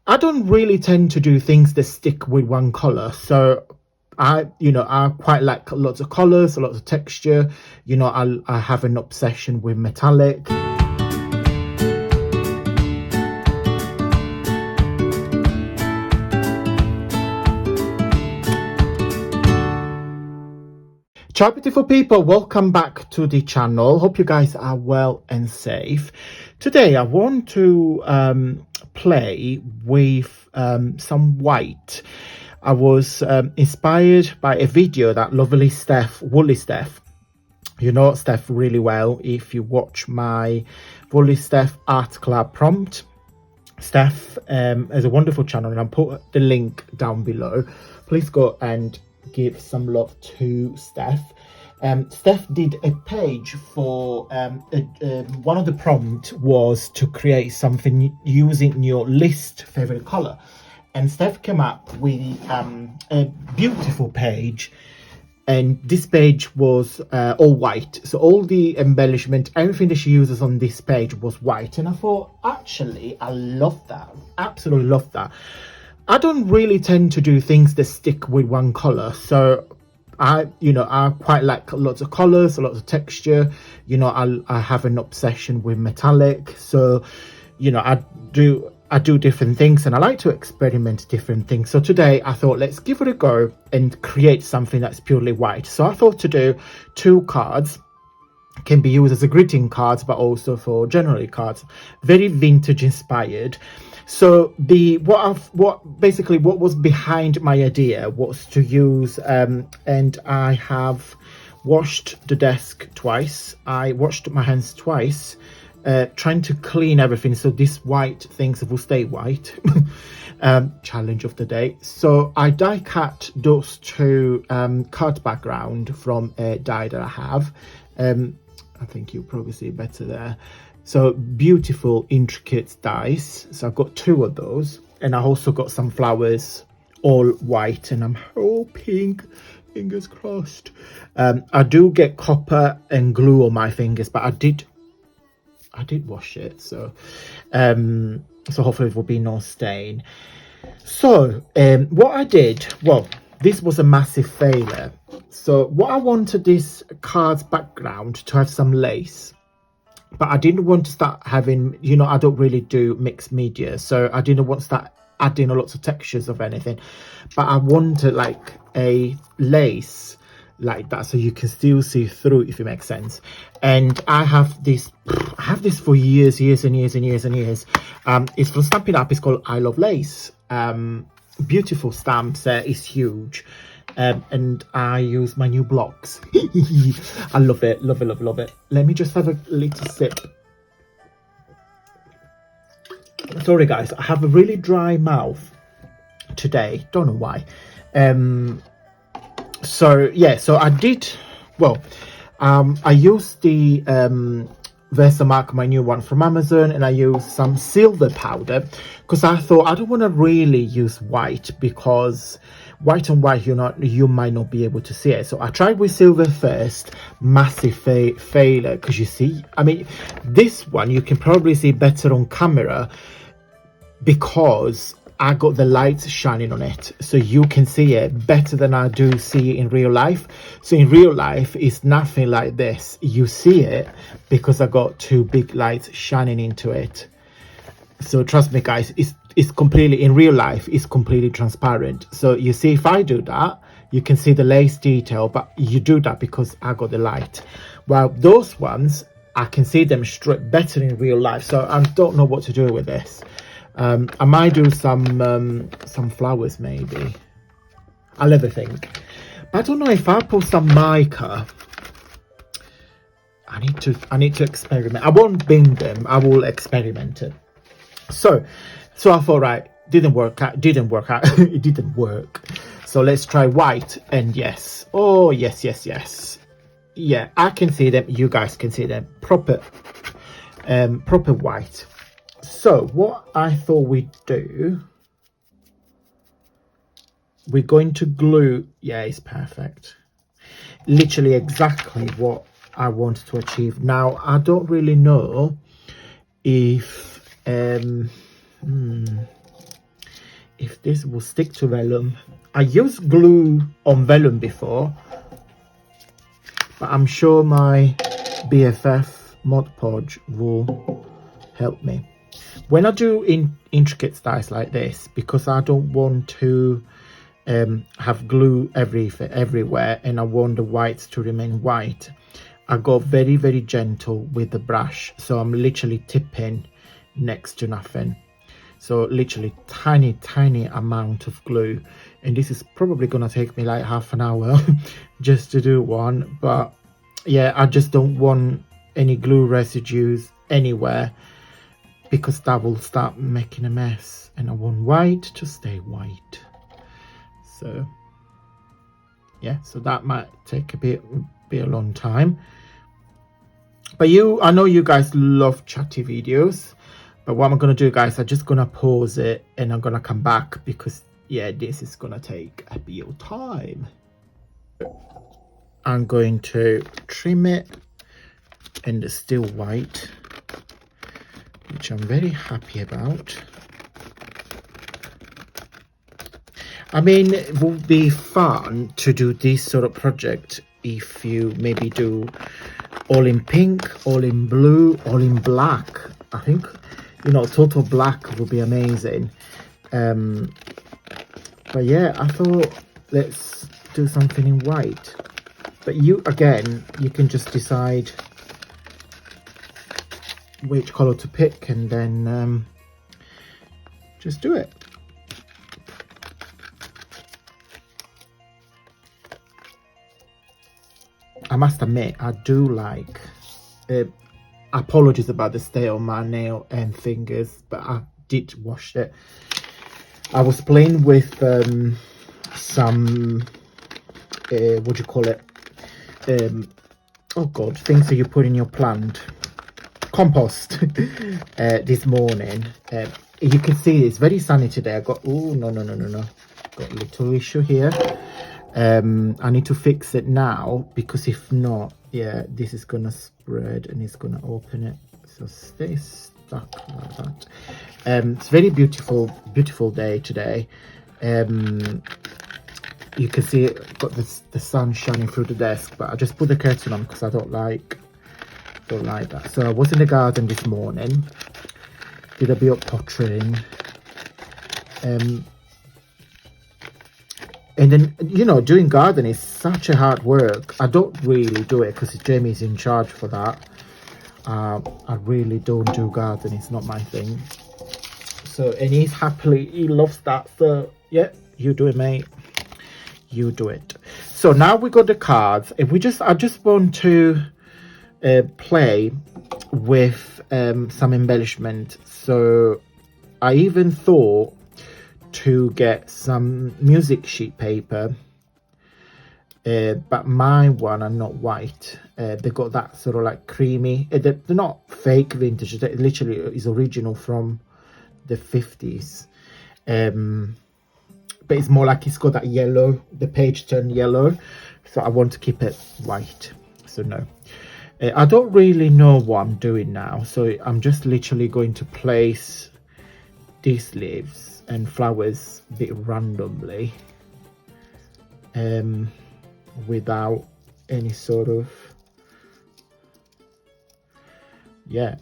I don't really tend to do things that stick with one color. So I quite like lots of colors, lots of texture. I have an obsession with metallic. Ciao beautiful people, welcome back to the channel. Hope you guys are well and safe. Today I want to play with some white. I was inspired by a video that lovely Woolly Steph, you know Steph really well if you watch my Woolly Steph art collab prompt. Steph has a wonderful channel and I'll put the link down below. Please go and give some love to Steph. Steph did a page for one of the prompts was to create something using your least favorite color, and Steph came up with a beautiful page, and this page was all white, so all the embellishment, everything that she uses on this page was white. And I thought, actually, I love that, absolutely love that. I don't really tend to do things that stick with one color, so I quite like lots of colors, lots of texture. I have an obsession with metallic, so I do different things, and I like to experiment different things. So today I thought, let's give it a go and create something that's purely white. So I thought to do 2 cards. Can be used as a greeting cards, but also for generally cards, very vintage inspired. So what was behind my idea was to use and I have washed the desk twice, I washed my hands twice, trying to clean everything so these white things will stay white. Challenge of the day. So I die cut those 2 card background from a die that I have. I think you'll probably see better there. So beautiful intricate dies. So I've got 2 of those, and I also got some flowers all white, and I'm hoping, fingers crossed, I do get copper and glue on my fingers, but I did wash it, so so hopefully it will be no stain. So what I did, well, this was a massive failure. So what I wanted this card's background to have some lace, but I didn't want to start having, I don't really do mixed media, so I didn't want to start adding lots of textures of anything, but I wanted like a lace like that so you can still see through, if it makes sense. And I have this for years and years. It's from Stampin' Up. It's called I Love Lace. Beautiful stamp set, is huge. And I use my new blocks. I love it. Let me just have a little sip. Sorry guys, I have a really dry mouth today, don't know why. So I did, well, I used the Versamark, my new one from Amazon, and I used some silver powder because I thought I don't want to really use white, because white on white you might not be able to see it. So I tried with silver first. Massive failure, because you see, I mean, this one you can probably see better on camera because I got the lights shining on it, so you can see it better than I do see in real life. So in real life it's nothing like this. You see it because I got 2 big lights shining into it. So trust me guys, it's completely, in real life it's completely transparent. So you see, if I do that, you can see the lace detail, but you do that because I got the light. Well, those ones I can see them straight better in real life, so I don't know what to do with this. I might do some flowers maybe. I'll ever think. But I don't know if I put some mica. I need to experiment. I won't bin them. I will experiment it. So I thought, right, didn't work out. It didn't work. So let's try white. And yes, oh yes. Yeah, I can see them. You guys can see them. Proper white. So what I thought we'd do, we're going to glue. Yeah, it's perfect. Literally exactly what I wanted to achieve. Now I don't really know if if this will stick to vellum. I used glue on vellum before, but I'm sure my BFF Mod Podge will help me. When I do intricate styles like this, because I don't want to have glue everywhere, and I want the whites to remain white, I go very, very gentle with the brush. So I'm literally tipping next to nothing. So literally tiny amount of glue. And this is probably going to take me like half an hour just to do one. But yeah, I just don't want any glue residues anywhere, because that will start making a mess. And I want white to stay white. So yeah, so that might take be a long time. But I know you guys love chatty videos. But what I'm going to do, guys, I'm just going to pause it and I'm going to come back, because yeah, this is going to take a bit of time. I'm going to trim it in the still white, which I'm very happy about. I mean, it would be fun to do this sort of project if you maybe do all in pink, all in blue, all in black. I think, you know, total black would be amazing. But yeah, I thought let's do something in white. But again, you can just decide which color to pick and then just do it. I must admit, I do like apologies about the state of my nail and fingers, but I did wash it. I was playing with some what do you call it, oh god, things that you put in your plant, compost, this morning. You can see it's very sunny today. I got, oh no, got a little issue here. I need to fix it now, because if not, yeah, this is gonna spread and it's gonna open it. So stay stuck like that. It's very beautiful day today. You can see it got the sun shining through the desk, but I just put the curtain on because I don't like that. So I was in the garden this morning, did a bit of pottering, and then, you know, doing gardening is such a hard work. I don't really do it because Jamie's in charge for that. I really don't do gardening. It's not my thing. So, and he loves that. So, yeah, you do it, mate. You do it. So now we got the cards. And I just want to play with some embellishment. So I even thought to get some music sheet paper, but my one are not white. They got that sort of like creamy, they're not fake vintage, they literally is original from the 50s, but it's more like it's got that yellow, the page turn yellow, so I want to keep it white. So no, I don't really know what I'm doing now, so I'm just literally going to place these leaves and flowers a bit randomly, without any sort of, I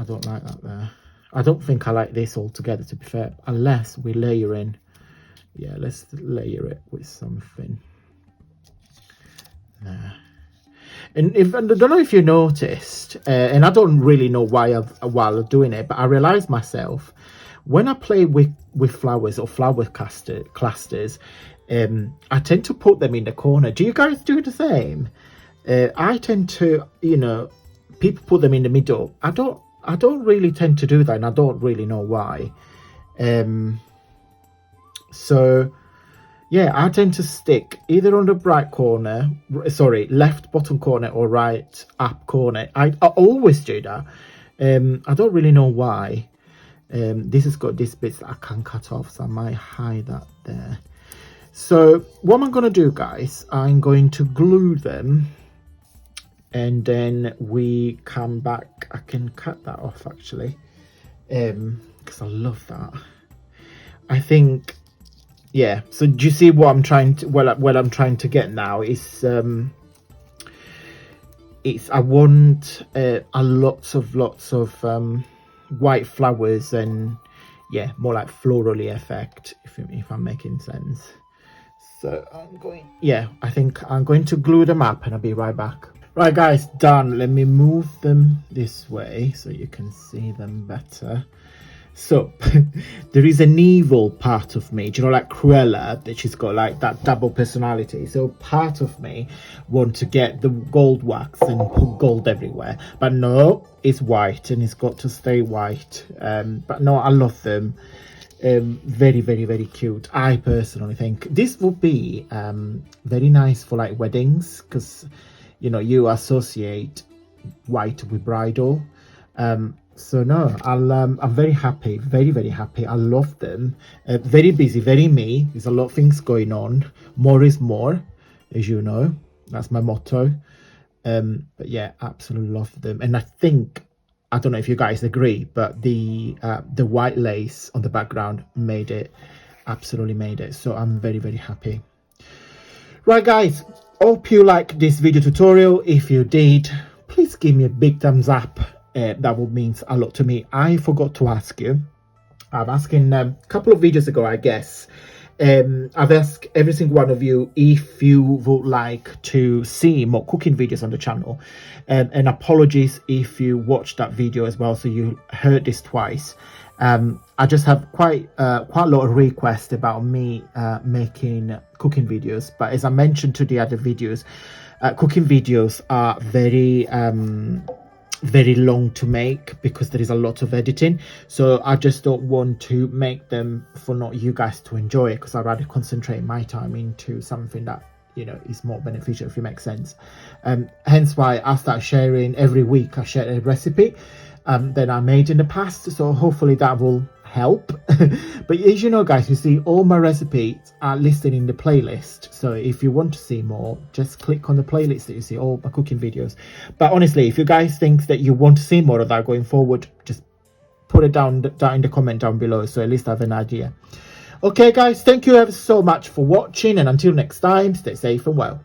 don't like that there. I don't think I like this all together, to be fair, unless we layer in. Yeah, let's layer it with something there. And I don't know if you noticed, and I don't really know while I'm doing it, but I realized myself, when I play with flowers or flower clusters, I tend to put them in the corner. Do you guys do the same? I tend to, you know, people put them in the middle. I don't really tend to do that, and I don't really know why. So yeah, I tend to stick either on the left bottom corner or right up corner. I always do that. I don't really know why. This has got this bits that I can cut off, so I might hide that there. So what I'm going to do, guys, I'm going to glue them, and then we come back. I can cut that off actually, because I love that. I think, yeah. So do you see what I'm trying to, what I'm trying to get now is, it's, I want a lots of white flowers, and yeah, more like florally effect, if I'm making sense. So I'm going, yeah, I think I'm going to glue them up and I'll be right back. Right guys, done. Let me move them this way so you can see them better. So there is an evil part of me, do you know, like Cruella, that she's got like that double personality. So part of me want to get the gold wax and put gold everywhere, but no, it's white and it's got to stay white. But no, I love them. Very cute. I personally think this would be very nice for like weddings, because you know, you associate white with bridal. So no, I'm very happy, very happy. I love them. Very busy, very me. There's a lot of things going on. More is more, as you know. That's my motto. But yeah, absolutely love them. And I think, I don't know if you guys agree, but the white lace on the background made it, absolutely made it. So I'm very happy. Right guys, hope you like this video tutorial. If you did, please give me a big thumbs up. That would mean a lot to me. I forgot to ask you, I'm asking a couple of videos ago, I guess, I've asked every single one of you if you would like to see more cooking videos on the channel, and apologies if you watched that video as well, so you heard this twice. I just have quite a lot of requests about me making cooking videos, but as I mentioned to the other videos, cooking videos are very long to make because there is a lot of editing. So I just don't want to make them for not you guys to enjoy it, because I'd rather concentrate my time into something that, you know, is more beneficial, if it makes sense. Hence why I start sharing every week. I share a recipe that I made in the past, so hopefully that will help. But as you know guys, you see all my recipes are listed in the playlist, so if you want to see more, just click on the playlist that you see all my cooking videos. But honestly, if you guys think that you want to see more of that going forward, just put it down in the comment down below, so at least I have an idea. Okay guys, thank you ever so much for watching, and until next time, stay safe and well.